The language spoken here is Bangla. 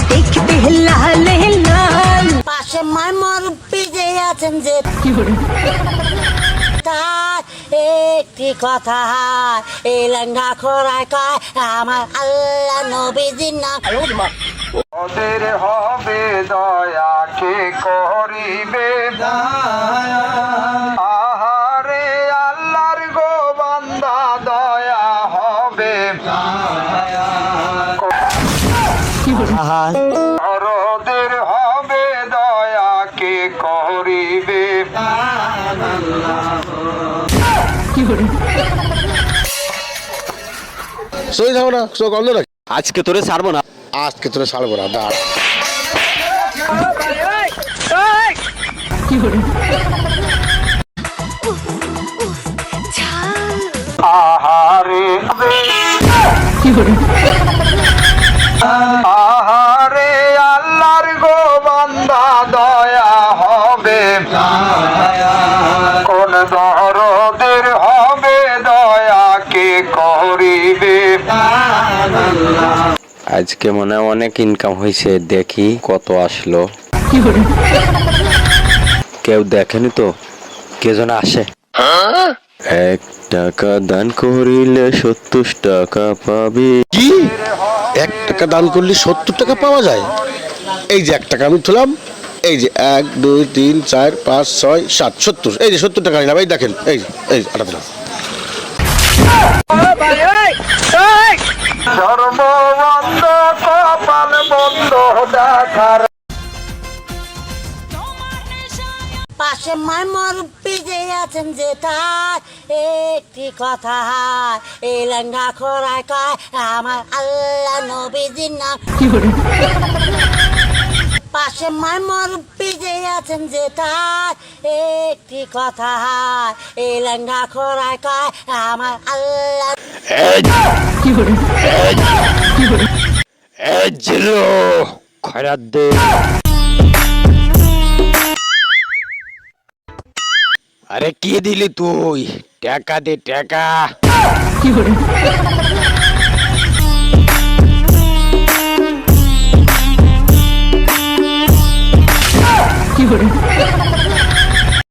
দেখতে লাল লাল। পাশে মামর পিজে আছেন যে তার একটি কথা, এই লেঙ্গা খোরায় কয় আমার আল্লাহ নবীজির নাম। ওদের হবে দয়া কে করিবে দয়া, আহারে আল্লাহর গো বান্দা দয়া হবে ওদের হবে দয়া কে করিবে। সই থাকো না, চোখ অন্ধ রাখ। আজকে তোরে ছাড়বো না, আজকে তোরা ছাড়বো না, দাঁড়। আহারে আহারে আল্লাহর গো বান্দা দয়া হবে, কোন দরদের হবে দয়া কে করিবে। আজকে মনে হয় অনেক ইনকাম হয়েছে, দেখি কত আসলো। কেউ দেখেনি তো, কে যেন আসে। 1 টাকা দান করিলে 70 টাকা পাবি। কি 1 টাকা দান করলে 70 টাকা পাওয়া যায়? এই যে 1 টাকা আমি তুলাম, এই যে 1 2 3 4 5 6 7 70, এই যে 70 টাকা নিলাম। এই দেখেন, এই আটা দিলাম। সর্ববন্ধ কপাল বন্ধ দেখার। পাশে মামর পিজে আছেন যে তার একটি কথা, এই লেঙ্গা খোরায় কয় আমার আল্লাহ নবীজির নাম। পাশে মামর পিজে আছেন যে তার একটি কথা, এই লেঙ্গা খোরায় কয় আমার আল্লাহ। খয়রাত দে। আরে কি দিলি তুই? টাকা দে টাকা।